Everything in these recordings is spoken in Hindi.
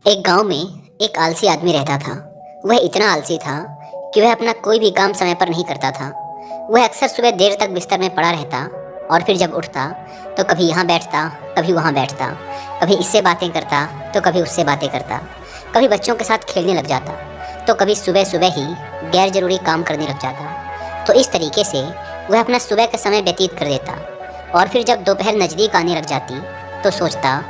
एक गांव में एक आलसी आदमी रहता था। वह इतना आलसी था कि वह अपना कोई भी काम समय पर नहीं करता था। वह अक्सर सुबह देर तक बिस्तर में पड़ा रहता और फिर जब उठता तो कभी यहाँ बैठता, कभी वहाँ बैठता, कभी इससे बातें करता तो कभी उससे बातें करता, कभी बच्चों के साथ खेलने लग जाता तो कभी सुबह सुबह ही गैर जरूरी काम करने लग जाता। तो इस तरीके से वह अपना सुबह का समय व्यतीत कर देता और फिर जब दोपहर नज़दीक आने लग जाती तो सोचता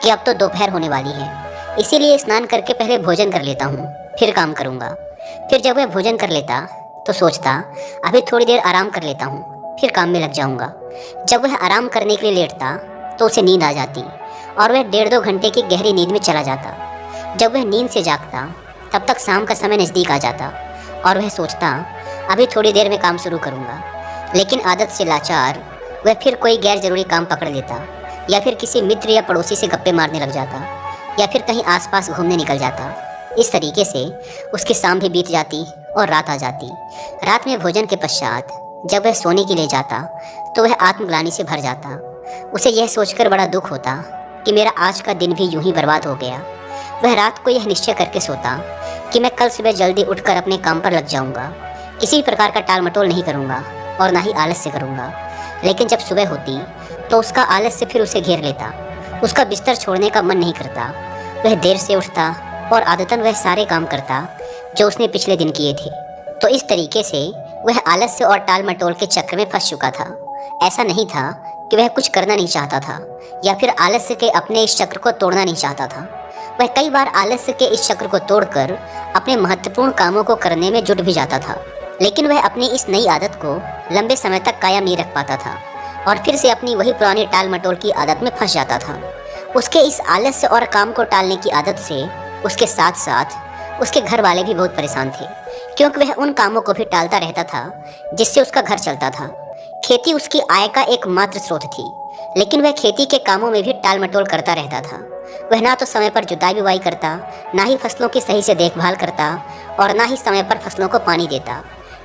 कि अब तो दोपहर होने वाली है, इसीलिए स्नान करके पहले भोजन कर लेता हूँ, फिर काम करूँगा। फिर जब वह भोजन कर लेता तो सोचता अभी थोड़ी देर आराम कर लेता हूँ, फिर काम में लग जाऊँगा। जब वह आराम करने के लिए लेटता तो उसे नींद आ जाती और वह 1.5-2 घंटे की गहरी नींद में चला जाता। जब वह नींद से जागता तब तक शाम का समय नज़दीक आ जाता और वह सोचता अभी थोड़ी देर में काम शुरू करूँगा। लेकिन आदत से लाचार वह फिर कोई गैर ज़रूरी काम पकड़ लेता या फिर किसी मित्र या पड़ोसी से गप्पे मारने लग जाता या फिर कहीं आसपास घूमने निकल जाता। इस तरीके से उसकी शाम भी बीत जाती और रात आ जाती। रात में भोजन के पश्चात जब वह सोने के लिए जाता तो वह आत्मग्लानि से भर जाता। उसे यह सोचकर बड़ा दुख होता कि मेरा आज का दिन भी यूं ही बर्बाद हो गया। वह रात को यह निश्चय करके सोता कि मैं कल सुबह जल्दी उठकर अपने काम पर लग जाऊंगा, किसी प्रकार का टाल मटोल नहीं करूंगा और ना ही आलस्य करूंगा। लेकिन जब सुबह होती तो उसका आलस्य फिर उसे घेर लेता। उसका बिस्तर छोड़ने का मन नहीं करता। वह देर से उठता और आदतन वह सारे काम करता जो उसने पिछले दिन किए थे। तो इस तरीके से वह आलस्य और टाल मटोल के चक्र में फंस चुका था। ऐसा नहीं था कि वह कुछ करना नहीं चाहता था या फिर आलस्य के अपने इस चक्र को तोड़ना नहीं चाहता था। वह कई बार आलस्य के इस चक्र को तोड़कर अपने महत्वपूर्ण कामों को करने में जुट भी जाता था, लेकिन वह अपनी इस नई आदत को लंबे समय तक कायम नहीं रख पाता था और फिर से अपनी वही पुरानी टाल मटोल की आदत में फंस जाता था। उसके इस आलस्य और काम को टालने की आदत से उसके साथ साथ उसके घर वाले भी बहुत परेशान थे, क्योंकि वह उन कामों को भी टालता रहता था जिससे उसका घर चलता था। खेती उसकी आय का एकमात्र स्रोत थी, लेकिन वह खेती के कामों में भी टाल मटोल करता रहता था। वह ना तो समय पर जुताई बुवाई करता, ना ही फसलों की सही से देखभाल करता और ना ही समय पर फसलों को पानी देता,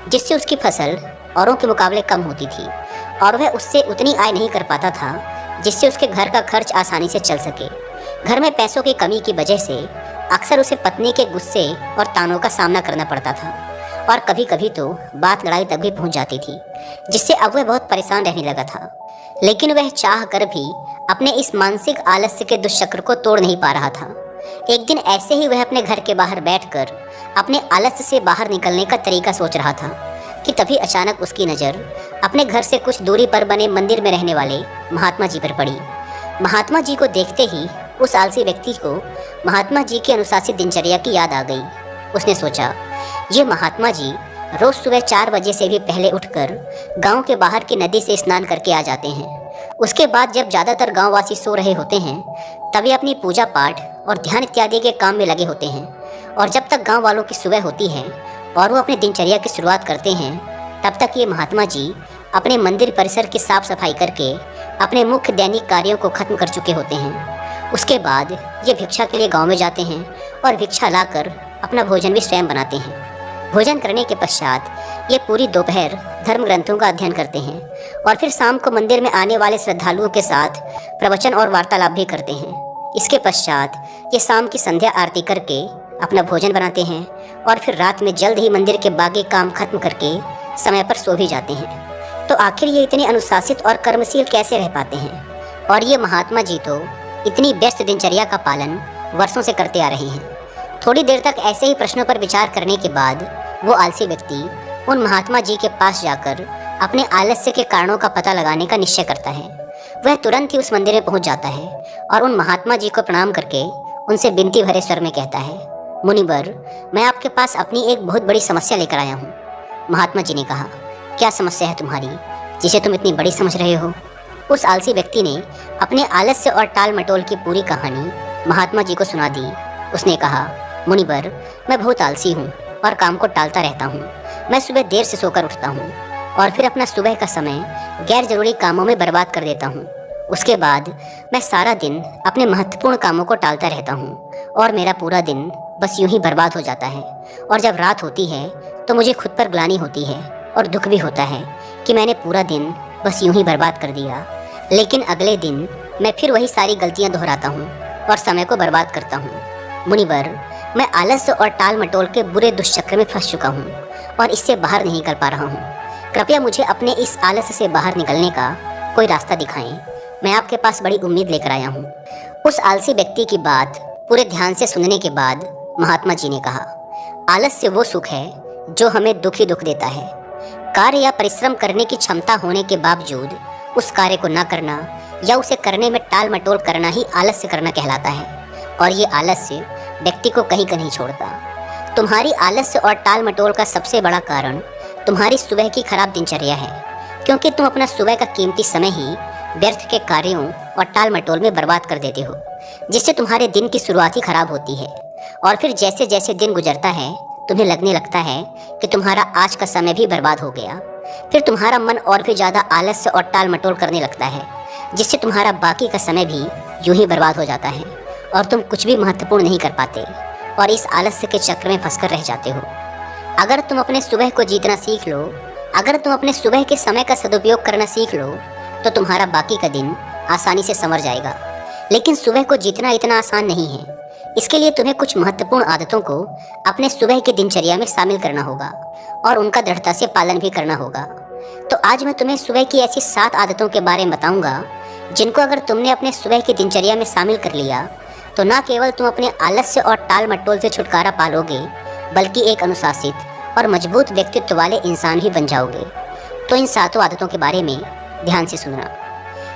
जिससे उसकी फसल औरों के मुकाबले कम होती थी और वह उससे उतनी आय नहीं कर पाता था जिससे उसके घर का खर्च आसानी से चल सके। घर में पैसों की कमी की वजह से अक्सर उसे पत्नी के गुस्से और तानों का सामना करना पड़ता था और कभी कभी तो बात लड़ाई तक भी पहुंच जाती थी, जिससे अब वह बहुत परेशान रहने लगा था। लेकिन वह चाह कर भी अपने इस मानसिक आलस्य के दुष्चक्र को तोड़ नहीं पा रहा था। एक दिन ऐसे ही वह अपने घर के बाहर बैठकर अपने आलस्य से बाहर निकलने का तरीका सोच रहा था कि तभी अचानक उसकी नज़र अपने घर से कुछ दूरी पर बने मंदिर में रहने वाले महात्मा जी पर पड़ी। महात्मा जी को देखते ही उस आलसी व्यक्ति को महात्मा जी की अनुशासित दिनचर्या की याद आ गई। उसने सोचा, ये महात्मा जी रोज़ सुबह 4 बजे से भी पहले उठकर गांव के बाहर की नदी से स्नान करके आ जाते हैं। उसके बाद जब ज़्यादातर गांववासी सो रहे होते हैं तभी अपनी पूजा पाठ और ध्यान इत्यादि के काम में लगे होते हैं, और जब तक गाँव वालों की सुबह होती है और वो अपनी दिनचर्या की शुरुआत करते हैं तब तक ये महात्मा जी अपने मंदिर परिसर की साफ सफाई करके अपने मुख्य दैनिक कार्यों को खत्म कर चुके होते हैं। उसके बाद ये भिक्षा के लिए गांव में जाते हैं और भिक्षा लाकर अपना भोजन भी स्वयं बनाते हैं। भोजन करने के पश्चात ये पूरी दोपहर धर्म ग्रंथों का अध्ययन करते हैं और फिर शाम को मंदिर में आने वाले श्रद्धालुओं के साथ प्रवचन और वार्तालाप भी करते हैं। इसके पश्चात ये शाम की संध्या आरती करके अपना भोजन बनाते हैं और फिर रात में जल्द ही मंदिर के बाकी काम खत्म करके समय पर सो भी जाते हैं। तो आखिर ये इतने अनुशासित और कर्मशील कैसे रह पाते हैं? और ये महात्मा जी तो इतनी व्यस्त दिनचर्या का पालन वर्षों से करते आ रहे हैं। थोड़ी देर तक ऐसे ही प्रश्नों पर विचार करने के बाद वो आलसी व्यक्ति उन महात्मा जी के पास जाकर अपने आलस्य के कारणों का पता लगाने का निश्चय करता है। वह तुरंत ही उस मंदिर में पहुंच जाता है और उन महात्मा जी को प्रणाम करके उनसे विनती भरे स्वर में कहता है, मुनिवर, मैं आपके पास अपनी एक बहुत बड़ी समस्या लेकर आया हूँ। महात्मा जी ने कहा, क्या समस्या है तुम्हारी जिसे तुम इतनी बड़ी समझ रहे हो? उस आलसी व्यक्ति ने अपने आलस्य और टाल मटोल की पूरी कहानी महात्मा जी को सुना दी। उसने कहा, मुनिवर, मैं बहुत आलसी हूँ और काम को टालता रहता हूँ। मैं सुबह देर से सोकर उठता हूँ और फिर अपना सुबह का समय गैर जरूरी कामों में बर्बाद कर देता हूँ। उसके बाद मैं सारा दिन अपने महत्वपूर्ण कामों को टालता रहता हूँ और मेरा पूरा दिन बस यूं ही बर्बाद हो जाता है। और जब रात होती है तो मुझे खुद पर ग्लानि होती है और दुख भी होता है कि मैंने पूरा दिन बस यूं ही बर्बाद कर दिया। लेकिन अगले दिन मैं फिर वही सारी गलतियां दोहराता हूँ और समय को बर्बाद करता हूँ। मुनिवर, मैं आलस्य और टाल मटोल के बुरे दुष्चक्र में फंस चुका हूँ और इससे बाहर नहीं निकल पा रहा हूँ। कृपया मुझे अपने इस आलस्य से बाहर निकलने का कोई रास्ता दिखाएं। मैं आपके पास बड़ी उम्मीद लेकर आया हूँ। उस आलसी व्यक्ति की बात पूरे ध्यान से सुनने के बाद महात्मा जी ने कहा, आलस्य वो सुख है जो हमें दुख ही दुख देता है। कार्य या परिश्रम करने की क्षमता होने के बावजूद उस कार्य को न करना या उसे करने में टाल मटोल करना ही आलस्य करना कहलाता है। और ये आलस्य व्यक्ति को कहीं का नहीं छोड़ता। तुम्हारी आलस्य और टाल मटोल का सबसे बड़ा कारण तुम्हारी सुबह की खराब दिनचर्या है, क्योंकि तुम अपना सुबह का कीमती समय ही व्यर्थ के कार्यों और टाल मटोल में बर्बाद कर देते हो, जिससे तुम्हारे दिन की शुरुआत ही खराब होती है। और फिर जैसे जैसे दिन गुजरता है तुम्हें लगने लगता है कि तुम्हारा आज का समय भी बर्बाद हो गया। फिर तुम्हारा मन और भी ज़्यादा आलस्य और टाल मटोल करने लगता है, जिससे तुम्हारा बाकी का समय भी यूं ही बर्बाद हो जाता है और तुम कुछ भी महत्वपूर्ण नहीं कर पाते और इस आलस्य के चक्र में फंसकर रह जाते हो। अगर तुम अपने सुबह को जीतना सीख लो, अगर तुम अपने सुबह के समय का सदुपयोग करना सीख लो, तो तुम्हारा बाकी का दिन आसानी से संवर जाएगा। लेकिन सुबह को जीतना इतना आसान नहीं है। इसके लिए तुम्हें कुछ महत्वपूर्ण आदतों को अपने सुबह की दिनचर्या में शामिल करना होगा और उनका दृढ़ता से पालन भी करना होगा। तो आज मैं तुम्हें सुबह की ऐसी 7 आदतों के बारे में बताऊंगा, जिनको अगर तुमने अपने सुबह की दिनचर्या में शामिल कर लिया तो न केवल तुम अपने आलस्य और टाल मटोल से छुटकारा पालोगे, बल्कि एक अनुशासित और मजबूत व्यक्तित्व वाले इंसान भी बन जाओगे। तो इन 7 आदतों के बारे में ध्यान से सुनना।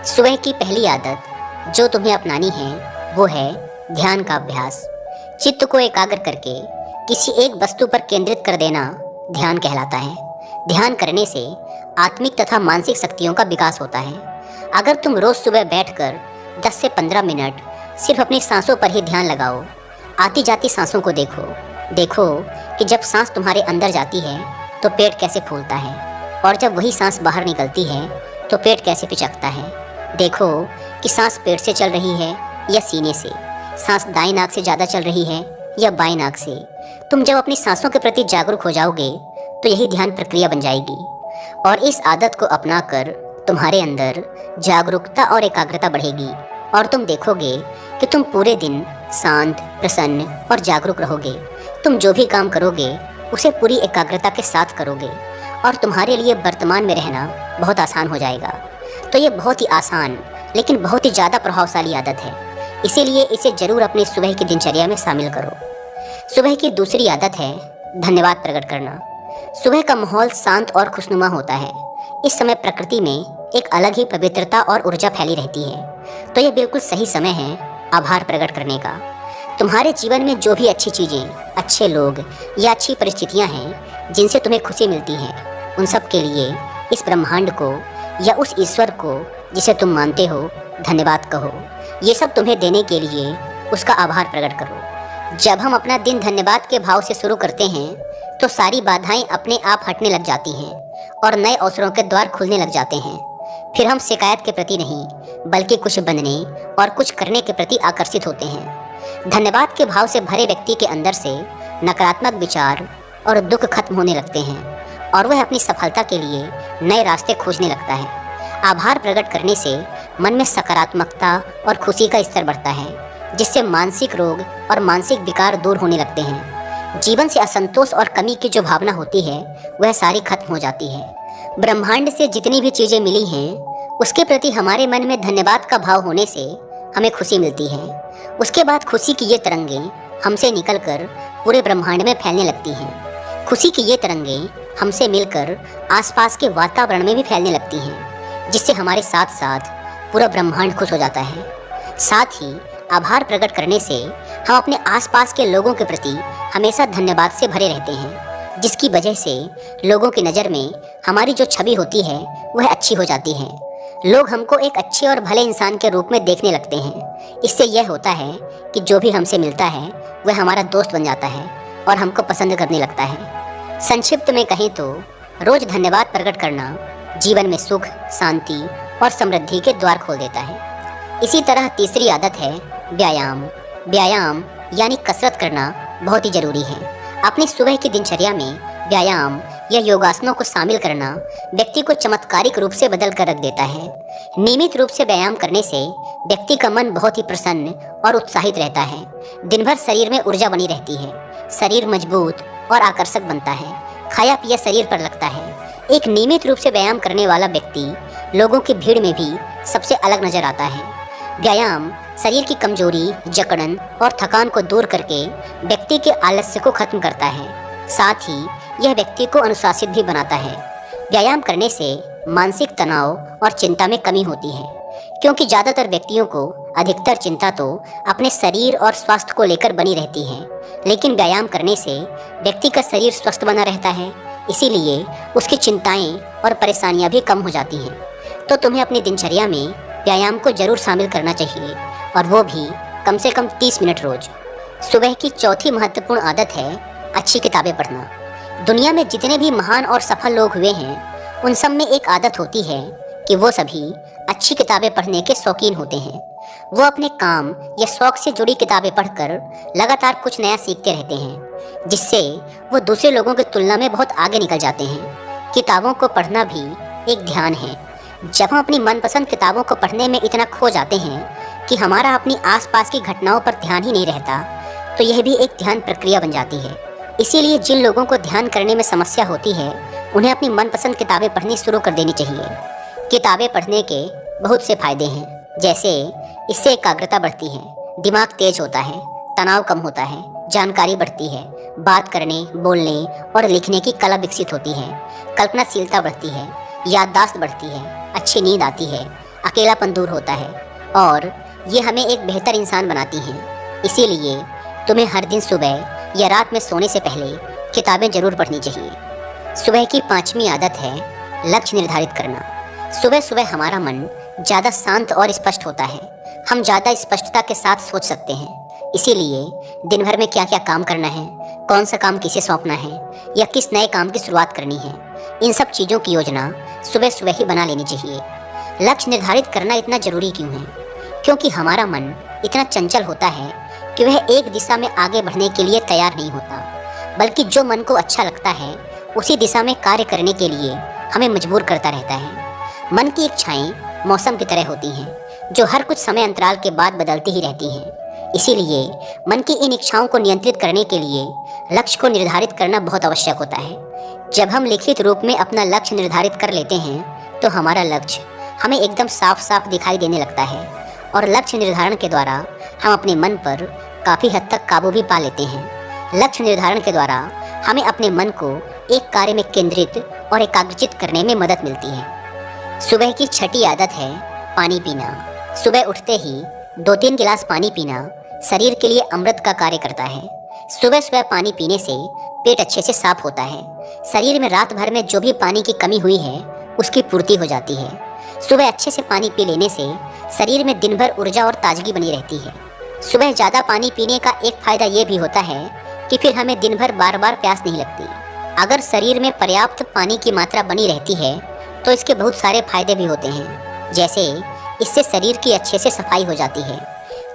सुबह की पहली आदत जो तुम्हें अपनानी है वो है ध्यान का अभ्यास। चित्त को एकाग्र करके किसी एक वस्तु पर केंद्रित कर देना ध्यान कहलाता है। ध्यान करने से आत्मिक तथा मानसिक शक्तियों का विकास होता है। अगर तुम रोज सुबह बैठकर 10 से 15 मिनट सिर्फ अपनी सांसों पर ही ध्यान लगाओ, आती जाती सांसों को देखो कि जब सांस तुम्हारे अंदर जाती है तो पेट कैसे फूलता है, और जब वही सांस बाहर निकलती है तो पेट कैसे पिचकता है। देखो कि सांस पेट से चल रही है या सीने से, सांस दाएं नाक से ज़्यादा चल रही है या बाएं नाक से। तुम जब अपनी सांसों के प्रति जागरूक हो जाओगे तो यही ध्यान प्रक्रिया बन जाएगी और इस आदत को अपनाकर तुम्हारे अंदर जागरूकता और एकाग्रता बढ़ेगी और तुम देखोगे कि तुम पूरे दिन शांत, प्रसन्न और जागरूक रहोगे। तुम जो भी काम करोगे उसे पूरी एकाग्रता के साथ करोगे और तुम्हारे लिए वर्तमान में रहना बहुत आसान हो जाएगा। तो ये बहुत ही आसान लेकिन बहुत ही ज़्यादा प्रभावशाली आदत है, इसीलिए इसे ज़रूर अपनी सुबह की दिनचर्या में शामिल करो। सुबह की दूसरी आदत है धन्यवाद प्रकट करना। सुबह का माहौल शांत और खुशनुमा होता है। इस समय प्रकृति में एक अलग ही पवित्रता और ऊर्जा फैली रहती है, तो ये बिल्कुल सही समय है आभार प्रकट करने का। तुम्हारे जीवन में जो भी अच्छी चीज़ें, अच्छे लोग या अच्छी परिस्थितियां हैं जिनसे तुम्हें खुशी मिलती है, उन सब के लिए इस ब्रह्मांड को या उस ईश्वर को जिसे तुम मानते हो धन्यवाद कहो। ये सब तुम्हें देने के लिए उसका आभार प्रकट करो। जब हम अपना दिन धन्यवाद के भाव से शुरू करते हैं तो सारी बाधाएं अपने आप हटने लग जाती हैं और नए अवसरों के द्वार खुलने लग जाते हैं। फिर हम शिकायत के प्रति नहीं बल्कि कुछ बनने और कुछ करने के प्रति आकर्षित होते हैं। धन्यवाद के भाव से भरे व्यक्ति के अंदर से नकारात्मक विचार और दुख खत्म होने लगते हैं और वह अपनी सफलता के लिए नए रास्ते खोजने लगता है। आभार प्रकट करने से मन में सकारात्मकता और खुशी का स्तर बढ़ता है, जिससे मानसिक रोग और मानसिक विकार दूर होने लगते हैं। जीवन से असंतोष और कमी की जो भावना होती है वह सारी खत्म हो जाती है। ब्रह्मांड से जितनी भी चीज़ें मिली हैं उसके प्रति हमारे मन में धन्यवाद का भाव होने से हमें खुशी मिलती है। उसके बाद खुशी की ये तरंगें हमसे निकलकर पूरे ब्रह्मांड में फैलने लगती हैं। खुशी की ये तरंगें हमसे मिलकर आसपास के वातावरण में भी फैलने लगती हैं, जिससे हमारे साथ साथ पूरा ब्रह्मांड खुश हो जाता है। साथ ही आभार प्रकट करने से हम अपने आसपास के लोगों के प्रति हमेशा धन्यवाद से भरे रहते हैं, जिसकी वजह से लोगों की नज़र में हमारी जो छवि होती है वह अच्छी हो जाती है। लोग हमको एक अच्छे और भले इंसान के रूप में देखने लगते हैं। इससे यह होता है कि जो भी हमसे मिलता है वह हमारा दोस्त बन जाता है और हमको पसंद करने लगता है। संक्षिप्त में कहें तो रोज़ धन्यवाद प्रकट करना जीवन में सुख, शांति और समृद्धि के द्वार खोल देता है। इसी तरह तीसरी आदत है व्यायाम। व्यायाम यानी कसरत करना बहुत ही ज़रूरी है। अपनी सुबह की दिनचर्या में व्यायाम या योगासनों को शामिल करना व्यक्ति को चमत्कारिक रूप से बदल कर रख देता है। नियमित रूप से व्यायाम करने से व्यक्ति का मन बहुत ही प्रसन्न और उत्साहित रहता है। दिन भर शरीर में ऊर्जा बनी रहती है, शरीर मजबूत और आकर्षक बनता है, खाया पिया शरीर पर लगता है। एक नियमित रूप से व्यायाम करने वाला व्यक्ति लोगों की भीड़ में भी सबसे अलग नजर आता है। व्यायाम शरीर की कमजोरी, जकड़न और थकान को दूर करके व्यक्ति के आलस्य को खत्म करता है। साथ ही यह व्यक्ति को अनुशासित भी बनाता है। व्यायाम करने से मानसिक तनाव और चिंता में कमी होती है, क्योंकि ज़्यादातर व्यक्तियों को अधिकतर चिंता तो अपने शरीर और स्वास्थ्य को लेकर बनी रहती है, लेकिन व्यायाम करने से व्यक्ति का शरीर स्वस्थ बना रहता है, इसीलिए उसकी चिंताएं और परेशानियां भी कम हो जाती हैं। तो तुम्हें अपनी दिनचर्या में व्यायाम को जरूर शामिल करना चाहिए, और वो भी कम से कम 30 मिनट रोज। सुबह की चौथी महत्वपूर्ण आदत है अच्छी किताबें पढ़ना। दुनिया में जितने भी महान और सफल लोग हुए हैं, उन सब में एक आदत होती है कि वो सभी अच्छी किताबें पढ़ने के शौकीन होते हैं। वो अपने काम या शौक से जुड़ी किताबें पढ़कर लगातार कुछ नया सीखते रहते हैं, जिससे वो दूसरे लोगों की तुलना में बहुत आगे निकल जाते हैं। किताबों को पढ़ना भी एक ध्यान है। जब हम अपनी मनपसंद किताबों को पढ़ने में इतना खो जाते हैं कि हमारा अपनी आसपास की घटनाओं पर ध्यान ही नहीं रहता, तो यह भी एक ध्यान प्रक्रिया बन जाती है। इसीलिए जिन लोगों को ध्यान करने में समस्या होती है, उन्हें अपनी मनपसंद किताबें पढ़नी शुरू कर देनी चाहिए। किताबें पढ़ने के बहुत से फायदे हैं, जैसे इससे एकाग्रता बढ़ती है, दिमाग तेज होता है, तनाव कम होता है, जानकारी बढ़ती है, बात करने, बोलने और लिखने की कला विकसित होती है, कल्पनाशीलता बढ़ती है, याददाश्त बढ़ती है, अच्छी नींद आती है, अकेलापन दूर होता है और ये हमें एक बेहतर इंसान बनाती हैं। इसीलिए तुम्हें हर दिन सुबह या रात में सोने से पहले किताबें जरूर पढ़नी चाहिए। सुबह की 5वीं आदत है लक्ष्य निर्धारित करना। सुबह सुबह हमारा मन ज़्यादा शांत और स्पष्ट होता है। हम ज़्यादा स्पष्टता के साथ सोच सकते हैं। इसीलिए दिन भर में क्या क्या काम करना है, कौन सा काम किसे सौंपना है या किस नए काम की शुरुआत करनी है, इन सब चीज़ों की योजना सुबह सुबह ही बना लेनी चाहिए। लक्ष्य निर्धारित करना इतना ज़रूरी क्यों है? क्योंकि हमारा मन इतना चंचल होता है कि वह एक दिशा में आगे बढ़ने के लिए तैयार नहीं होता, बल्कि जो मन को अच्छा लगता है उसी दिशा में कार्य करने के लिए हमें मजबूर करता रहता है। मन की इच्छाएं मौसम की तरह होती हैं, जो हर कुछ समय अंतराल के बाद बदलती ही रहती हैं। इसीलिए मन की इन इच्छाओं को नियंत्रित करने के लिए लक्ष्य को निर्धारित करना बहुत आवश्यक होता है। जब हम लिखित रूप में अपना लक्ष्य निर्धारित कर लेते हैं, तो हमारा लक्ष्य हमें एकदम साफ साफ दिखाई देने लगता है, और लक्ष्य निर्धारण के द्वारा हम अपने मन पर काफ़ी हद तक काबू भी पा लेते हैं। लक्ष्य निर्धारण के द्वारा हमें अपने मन को एक कार्य में केंद्रित और एकाग्रचित करने में मदद मिलती है। सुबह की छठी आदत है पानी पीना। सुबह उठते ही 2-3 गिलास पानी पीना शरीर के लिए अमृत का कार्य करता है। सुबह सुबह पानी पीने से पेट अच्छे से साफ होता है। शरीर में रात भर में जो भी पानी की कमी हुई है, उसकी पूर्ति हो जाती है। सुबह अच्छे से पानी पी लेने से शरीर में दिन भर ऊर्जा और ताजगी बनी रहती है। सुबह ज़्यादा पानी पीने का एक फ़ायदा ये भी होता है कि फिर हमें दिन भर बार बार प्यास नहीं लगती। अगर शरीर में पर्याप्त पानी की मात्रा बनी रहती है, तो इसके बहुत सारे फायदे भी होते हैं। जैसे इससे शरीर की अच्छे से सफाई हो जाती है,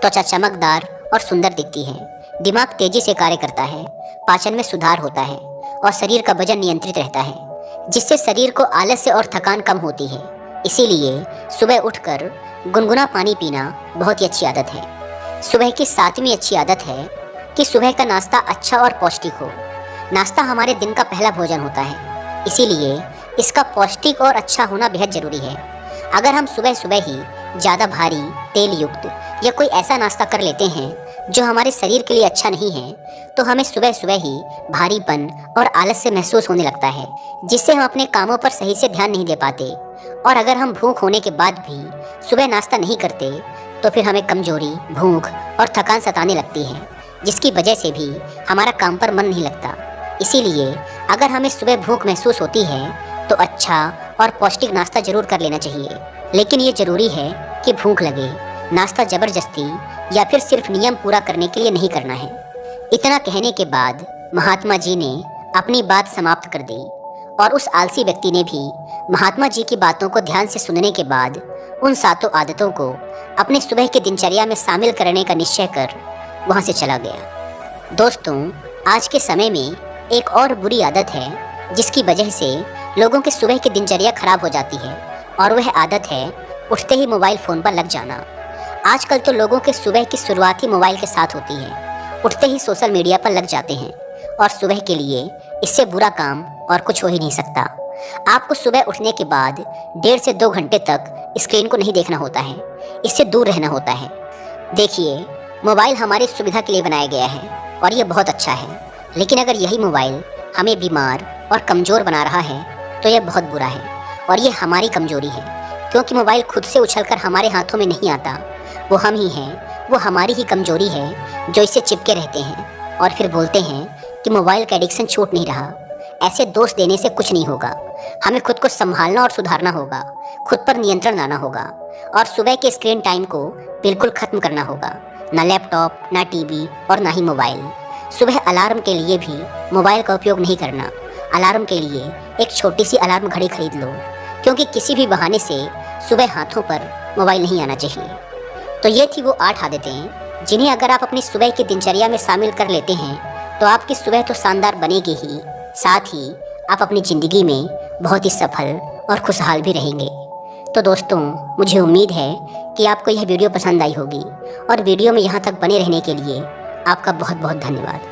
त्वचा चमकदार और सुंदर दिखती है, दिमाग तेजी से कार्य करता है, पाचन में सुधार होता है और शरीर का वजन नियंत्रित रहता है, जिससे शरीर को आलस्य और थकान कम होती है। इसीलिए सुबह उठकर गुनगुना पानी पीना बहुत ही अच्छी आदत है। सुबह की 7वीं अच्छी आदत है कि सुबह का नाश्ता अच्छा और पौष्टिक हो। नाश्ता हमारे दिन का पहला भोजन होता है, इसीलिए इसका पौष्टिक और अच्छा होना बेहद ज़रूरी है। अगर हम सुबह सुबह ही ज़्यादा भारी, तेल युक्त या कोई ऐसा नाश्ता कर लेते हैं जो हमारे शरीर के लिए अच्छा नहीं है, तो हमें सुबह सुबह ही भारीपन और आलस्य महसूस होने लगता है, जिससे हम अपने कामों पर सही से ध्यान नहीं दे पाते। और अगर हम भूख होने के बाद भी सुबह नाश्ता नहीं करते, तो फिर हमें कमजोरी, भूख और थकान सताने लगती है, जिसकी वजह से भी हमारा काम पर मन नहीं लगता। इसीलिए अगर हमें सुबह भूख महसूस होती है, तो अच्छा और पौष्टिक नाश्ता जरूर कर लेना चाहिए। लेकिन ये ज़रूरी है कि भूख लगे। नाश्ता ज़बरदस्ती या फिर सिर्फ नियम पूरा करने के लिए नहीं करना है। इतना कहने के बाद महात्मा जी ने अपनी बात समाप्त कर दी, और उस आलसी व्यक्ति ने भी महात्मा जी की बातों को ध्यान से सुनने के बाद उन 7 आदतों को अपने सुबह की दिनचर्या में शामिल करने का निश्चय कर वहाँ से चला गया। दोस्तों, आज के समय में एक और बुरी आदत है जिसकी वजह से लोगों की सुबह की दिनचर्या खराब हो जाती है और वह आदत है उठते ही मोबाइल फ़ोन पर लग जाना। आजकल तो लोगों के सुबह की शुरुआत ही मोबाइल के साथ होती है। उठते ही सोशल मीडिया पर लग जाते हैं और सुबह के लिए इससे बुरा काम और कुछ हो ही नहीं सकता। आपको सुबह उठने के बाद 1.5 से 2 घंटे तक स्क्रीन को नहीं देखना होता है, इससे दूर रहना होता है। देखिए, मोबाइल हमारी सुविधा के लिए बनाया गया है और ये बहुत अच्छा है, लेकिन अगर यही मोबाइल हमें बीमार और कमज़ोर बना रहा है तो यह बहुत बुरा है और ये हमारी कमज़ोरी है, क्योंकि मोबाइल खुद से उछलकर हमारे हाथों में नहीं आता। वो हम ही हैं, वो हमारी ही कमज़ोरी है जो इससे चिपके रहते हैं और फिर बोलते हैं कि मोबाइल का एडिक्शन छूट नहीं रहा। ऐसे दोष देने से कुछ नहीं होगा। हमें खुद को संभालना और सुधारना होगा, खुद पर नियंत्रण लाना होगा और सुबह के स्क्रीन टाइम को बिल्कुल ख़त्म करना होगा। ना लैपटॉप, ना टीवी और ना ही मोबाइल। सुबह अलार्म के लिए भी मोबाइल का उपयोग नहीं करना। अलार्म के लिए एक छोटी सी अलार्म घड़ी खरीद लो, क्योंकि किसी भी बहाने से सुबह हाथों पर मोबाइल नहीं आना चाहिए। तो ये थी वो 8 आदतें जिन्हें अगर आप अपनी सुबह की दिनचर्या में शामिल कर लेते हैं तो आपकी सुबह तो शानदार बनेगी ही, साथ ही आप अपनी ज़िंदगी में बहुत ही सफल और खुशहाल भी रहेंगे। तो दोस्तों, मुझे उम्मीद है कि आपको यह वीडियो पसंद आई होगी और वीडियो में यहाँ तक बने रहने के लिए आपका बहुत बहुत धन्यवाद।